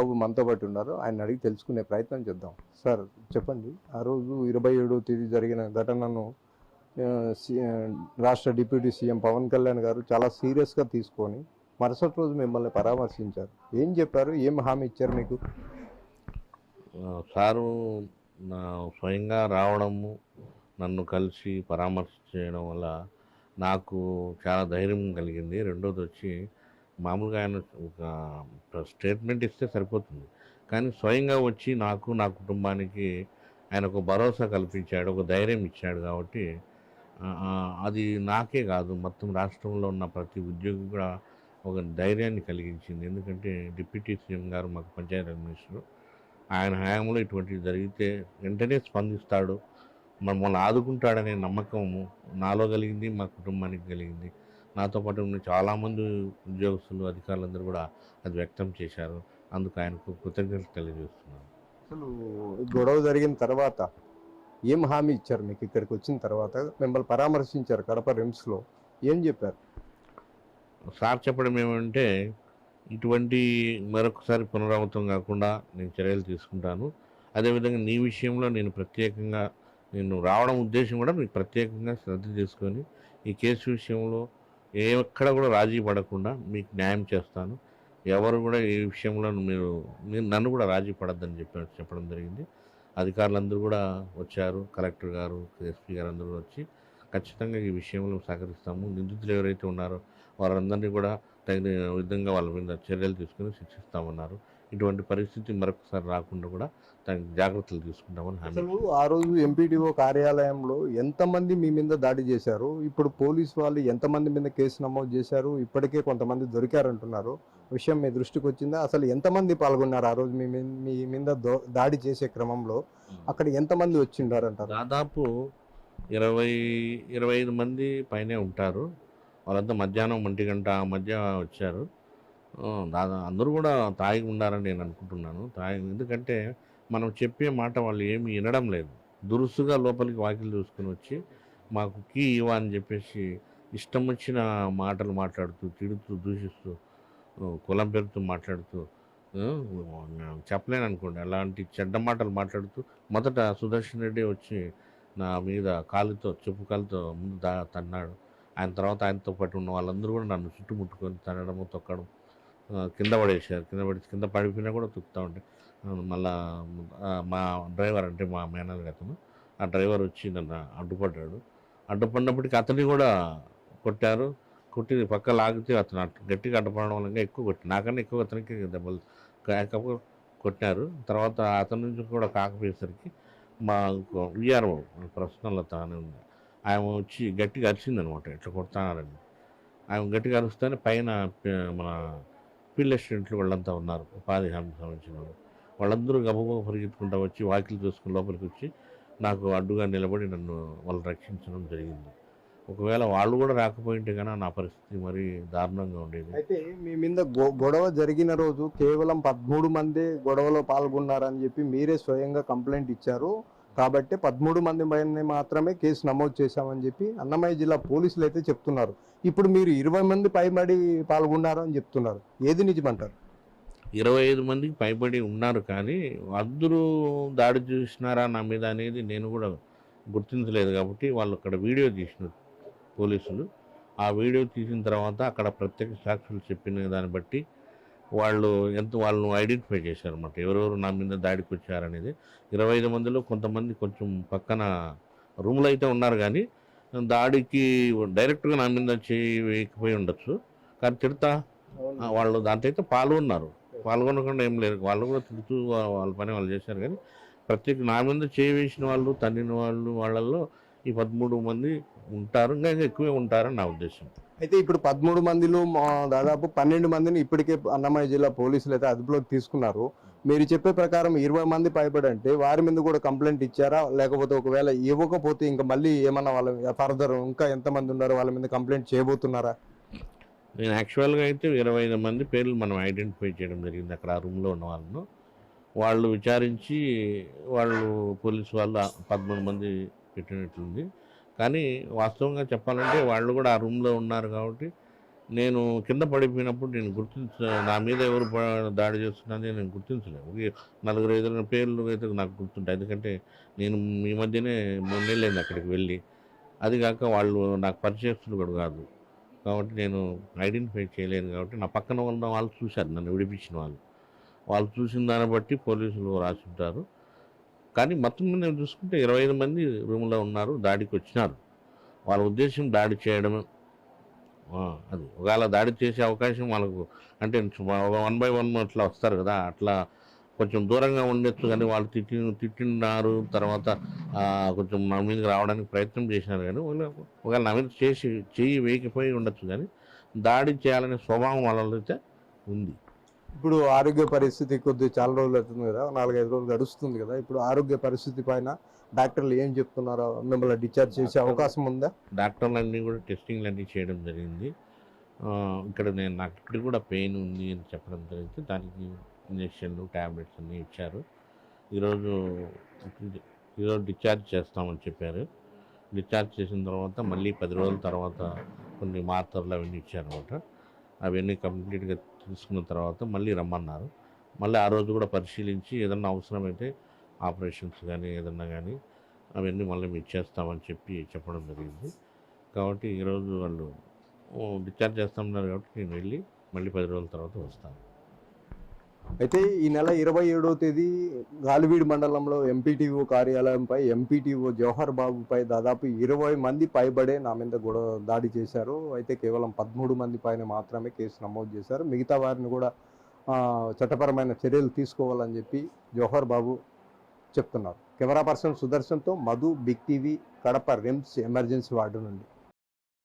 బాబు మనతో పాటు ఉన్నారు. ఆయన అడిగి తెలుసుకునే ప్రయత్నం చేద్దాం. సార్ చెప్పండి, ఆ రోజు 27వ తేదీ జరిగిన ఘటనను రాష్ట్ర డిప్యూటీ సీఎం పవన్ కళ్యాణ్ గారు చాలా సీరియస్గా తీసుకొని మరుసటి రోజు మిమ్మల్ని పరామర్శించారు. ఏం చెప్పారు, ఏం హామీ ఇచ్చారు మీకు? సారు నా స్వయంగా రావడము, నన్ను కలిసి పరామర్శ చేయడం వల్ల నాకు చాలా ధైర్యం కలిగింది. రెండోది వచ్చి మామూలుగా ఆయన ఒక స్టేట్మెంట్ ఇస్తే సరిపోతుంది, కానీ స్వయంగా వచ్చి నాకు నా కుటుంబానికి ఆయన ఒక భరోసా కల్పించాడు, ఒక ధైర్యం ఇచ్చాడు. కాబట్టి అది నాకే కాదు, మొత్తం రాష్ట్రంలో ఉన్న ప్రతి ఉద్యోగి కూడా ఒక ధైర్యాన్ని కలిగించింది. ఎందుకంటే డిప్యూటీ సీఎం గారు మాకు పంచాయతీ మినిస్టర్, ఆయన హయాంలో ఇటువంటివి జరిగితే వెంటనే స్పందిస్తాడు, మమ్మల్ని ఆదుకుంటాడనే నమ్మకము నాలో కలిగింది, మా కుటుంబానికి కలిగింది. నాతో పాటు ఉన్న చాలామంది ఉద్యోగస్తులు, అధికారులందరూ కూడా అది వ్యక్తం చేశారు. అందుకు ఆయనకు కృతజ్ఞతలు తెలియజేస్తున్నాను. అసలు గొడవ జరిగిన తర్వాత ఏం హామీ ఇచ్చారు మీకు? ఇక్కడికి వచ్చిన తర్వాత మిమ్మల్ని పరామర్శించారు కడప రిమ్స్లో, ఏం చెప్పారు సార్? చెప్పడం ఏమంటే, ఇటువంటి మరొకసారి పునరావృతం కాకుండా నేను చర్యలు తీసుకుంటాను. అదేవిధంగా నీ విషయంలో నేను రావడం ఉద్దేశం కూడా మీకు ప్రత్యేకంగా శ్రద్ధ తీసుకొని ఈ కేసు విషయంలో ఎక్కడ కూడా రాజీ పడకుండా మీకు న్యాయం చేస్తాను. ఎవరు కూడా ఈ విషయంలో మీరు నన్ను కూడా రాజీ పడద్దని చెప్పడం జరిగింది. అధికారులందరూ కూడా వచ్చారు, కలెక్టర్ గారు, ఎస్పీ గారు అందరూ వచ్చి ఖచ్చితంగా ఈ విషయంలో సహకరిస్తాము. నిందితులు ఎవరైతే ఉన్నారో వారందరినీ కూడా తగిన విధంగా వాళ్ళ మీద చర్యలు తీసుకుని శిక్షిస్తామన్నారు. ఇటువంటి పరిస్థితి మరొకసారి రాకుండా కూడా తగిన జాగ్రత్తలు తీసుకుంటామని హామీ. అసలు ఆ రోజు ఎంపీడీఓ కార్యాలయంలో ఎంతమంది మీ మీద దాడి చేశారు? ఇప్పుడు పోలీసు వాళ్ళు ఎంతమంది మీద కేసు నమోదు చేశారు? ఇప్పటికే కొంతమంది దొరికారంటున్నారు. విషయం మీ దృష్టికి వచ్చిందా? అసలు ఎంతమంది పాల్గొన్నారు ఆ రోజు మీ మీద దాడి చేసే క్రమంలో? అక్కడ ఎంతమంది వచ్చిండారంటారు? దాదాపు 25 మంది పైనే ఉంటారు. వాళ్ళంతా మధ్యాహ్నం 1 గంట మధ్య వచ్చారు. అందరూ కూడా తాగి ఉండారని నేను అనుకుంటున్నాను. ఎందుకంటే మనం చెప్పే మాట వాళ్ళు ఏమి వినడం లేదు. దురుసుగా లోపలికి వాకిలు చూసుకుని వచ్చి మాకు కీ ఇవ్వ అని చెప్పేసి ఇష్టం వచ్చిన మాటలు మాట్లాడుతూ, తిడుతూ, దూషిస్తూ, కులం పేరుతో మాట్లాడుతూ, చెప్పలేను అనుకోండి, అలాంటి చెడ్డ మాటలు మాట్లాడుతూ మొదట సుదర్శన్ రెడ్డి వచ్చి నా మీద చెప్పు కాలుతో ముందు తన్నాడు. ఆయన తర్వాత ఆయనతో పాటు ఉన్న వాళ్ళందరూ కూడా నన్ను చుట్టుముట్టుకొని తనడము, తొక్కడం, కింద పడేసారు. కింద పడిపోయినా కూడా తొక్కుతూ ఉంటే మళ్ళా మా డ్రైవర్, అంటే మా మేనల్ అతను, ఆ డ్రైవర్ వచ్చి నన్ను అడ్డుపడ్డాడు. అడ్డుపడినప్పటికీ అతన్ని కూడా కొట్టారు. కొట్టి పక్క లాగితే అతను గట్టిగా అడ్డుపడడం వల్ల ఎక్కువ నాకన్నా ఎక్కువ అతనికి దెబ్బలు కొట్టారు. తర్వాత అతని నుంచి కూడా కాకపోయేసరికి మా విఆర్ఓ ప్రశ్నలు తానే ఉంది, ఆయన వచ్చి గట్టిగా అరిచిందనమాట, ఇట్లా కొడతానారని. ఆయన గట్టిగా అరుస్తేనే పైన మన ఫీల్డ్ అసిస్టెంట్లు వాళ్ళంతా ఉన్నారు, ఉపాధి హామీ సంబంధించిన వాళ్ళందరూ గబగబా పరిగెత్తుకుంటూ వచ్చి వాకిలు చూసుకుని లోపలికి వచ్చి నాకు అడ్డుగా నిలబడి నన్ను వాళ్ళు రక్షించడం జరిగింది. ఒకవేళ వాళ్ళు కూడా రాకపోయింటే కన్నా నా పరిస్థితి మరీ దారుణంగా ఉండేది. అయితే మీ మీద గొడవ జరిగిన రోజు కేవలం 13 మంది గొడవలో పాల్గొన్నారని చెప్పి మీరే స్వయంగా కంప్లైంట్ ఇచ్చారు. కాబట్టి 13 మంది పైన మాత్రమే కేసు నమోదు చేశామని చెప్పి అన్నమయ్య జిల్లా పోలీసులు అయితే చెప్తున్నారు. ఇప్పుడు మీరు 20 మంది పైబడి పాల్గొన్నారు అని చెప్తున్నారు. ఏది నిజమంటారు? 25 మందికి పైబడి ఉన్నారు, కానీ అందరూ దాడి చూసినారా నా మీద అనేది నేను కూడా గుర్తించలేదు. కాబట్టి వాళ్ళు అక్కడ వీడియో తీసినారు పోలీసులు. ఆ వీడియో తీసిన తర్వాత అక్కడ ప్రత్యక్ష సాక్షులు చెప్పిన దాన్ని బట్టి వాళ్ళను ఐడెంటిఫై చేశారు అన్నమాట, ఎవరెవరు నా మీద దాడికి వచ్చారనేది. 25 మందిలో కొంతమంది కొంచెం పక్కన రూమ్లో అయితే ఉన్నారు, కానీ దాడికి డైరెక్ట్గా నా మీద వేయకపోయి ఉండొచ్చు, కానీ తిడతా వాళ్ళు దాంట్లో అయితే పాల్గొనకుండా ఏం లేదు. వాళ్ళు కూడా తిడుతూ వాళ్ళ పని వాళ్ళు చేశారు. కానీ ప్రత్యేక నా మీద వేసిన వాళ్ళు, తన్నిన వాళ్ళల్లో ఈ 13 మంది ఉంటారు, ఇంకా ఎక్కువే ఉంటారని నా ఉద్దేశం. అయితే ఇప్పుడు 13 మందిలో దాదాపు 12 మందిని ఇప్పటికే అన్నమయ్య జిల్లా పోలీసులు అయితే అదుపులోకి తీసుకున్నారు. మీరు చెప్పే ప్రకారం 20 మంది పైబడి అంటే వారి మీద కూడా కంప్లైంట్ ఇచ్చారా? లేకపోతే ఒకవేళ ఇవ్వకపోతే ఇంకా మళ్ళీ ఏమన్నా వాళ్ళ ఫర్దర్ ఇంకా ఎంతమంది ఉన్నారో వాళ్ళ మీద కంప్లైంట్ చేయబోతున్నారా? నేను యాక్చువల్గా అయితే 25 మంది పేర్లు మనం ఐడెంటిఫై చేయడం జరిగింది. అక్కడ ఆ రూమ్లో ఉన్న వాళ్ళను వాళ్ళు విచారించి పోలీసు వాళ్ళు 13 మంది పెట్టినట్లుంది. కానీ వాస్తవంగా చెప్పాలంటే వాళ్ళు కూడా ఆ రూమ్లో ఉన్నారు కాబట్టి నేను కింద పడిపోయినప్పుడు నేను నా మీద ఎవరు దాడి చేస్తున్నది నేను గుర్తించలేదు. నలుగురు ఐదుగురు పేర్లు అయితే నాకు గుర్తుంటాయి. ఎందుకంటే నేను ఈ మధ్యనే 3 నెలలైంది అక్కడికి వెళ్ళి. అది కాక వాళ్ళు నాకు పరిచయస్తులు కూడా కాదు. కాబట్టి నేను ఐడెంటిఫై చేయలేను కాబట్టి నా పక్కన ఉన్న వాళ్ళు చూశారు, నన్ను విడిపించిన వాళ్ళు. వాళ్ళు చూసిన దాన్ని బట్టి పోలీసులు రాసుంటారు. కానీ మొత్తం మీద నేను చూసుకుంటే 25 మంది రూమ్లో ఉన్నారు, దాడికి వచ్చినారు. వాళ్ళ ఉద్దేశం దాడి చేయడమే. అది ఒకవేళ దాడి చేసే అవకాశం వాళ్ళకు అంటే 1 బై 1 అట్లా వస్తారు కదా, అట్లా కొంచెం దూరంగా ఉండొచ్చు. కానీ వాళ్ళు తిట్టినారు, తర్వాత కొంచెం నా మీదకి రావడానికి ప్రయత్నం చేసినారు. కానీ ఒకవేళ నా మీద చెయ్యి వేయకపోయి ఉండొచ్చు. కానీ దాడి చేయాలనే స్వభావం వాళ్ళలో అయితే ఉంది. ఇప్పుడు ఆరోగ్య పరిస్థితి కొద్దిగా చాలా రోజులు అవుతుంది కదా, 4-5 రోజులు గడుస్తుంది కదా, ఇప్పుడు ఆరోగ్య పరిస్థితి పైన డాక్టర్లు ఏం చెప్తున్నారో, మిమ్మల్ని డిశ్చార్జ్ చేసే అవకాశం ఉందా? డాక్టర్లన్నీ కూడా టెస్టింగ్లు అన్నీ చేయడం జరిగింది. ఇక్కడ నాకు ఇప్పుడు కూడా పెయిన్ ఉంది అని చెప్పడం జరిగింది. దానికి ఇంజక్షన్లు, ట్యాబ్లెట్స్ అన్నీ ఇచ్చారు. ఈరోజు డిశ్చార్జ్ చేస్తామని చెప్పారు. డిశ్చార్జ్ చేసిన తర్వాత మళ్ళీ 10 రోజుల తర్వాత కొన్ని మాత్రలు అవన్నీ ఇచ్చారనమాట. అవన్నీ కంప్లీట్గా తీసుకున్న తర్వాత మళ్ళీ రమ్మన్నారు. మళ్ళీ ఆ రోజు కూడా పరిశీలించి ఏదన్నా అవసరమైతే ఆపరేషన్స్ కానీ ఏదన్నా కానీ అవన్నీ మళ్ళీ మీరు చేస్తామని చెప్పడం జరిగింది. కాబట్టి ఈరోజు వాళ్ళు డిశ్చార్జ్ చేస్తామన్నారు కాబట్టి నేను వెళ్ళి మళ్ళీ 10 రోజుల తర్వాత వస్తాను. అయితే ఈ నెల 27వ తేదీ గాలివీడు మండలంలో ఎంపీటీఓ కార్యాలయంపై ఎంపీటీఓ జవహర్ బాబుపై దాదాపు 20 మంది పైబడే నా మీద దాడి చేశారు. అయితే కేవలం 13 మంది పైన మాత్రమే కేసు నమోదు చేశారు. మిగతా వారిని కూడా చట్టపరమైన చర్యలు తీసుకోవాలని చెప్పి జవహర్ బాబు చెప్తున్నారు. కెమెరా పర్సన్ సుదర్శన్తో మధు, బిగ్ టీవీ, కడప రిమ్స్ ఎమర్జెన్సీ వార్డు నుండి.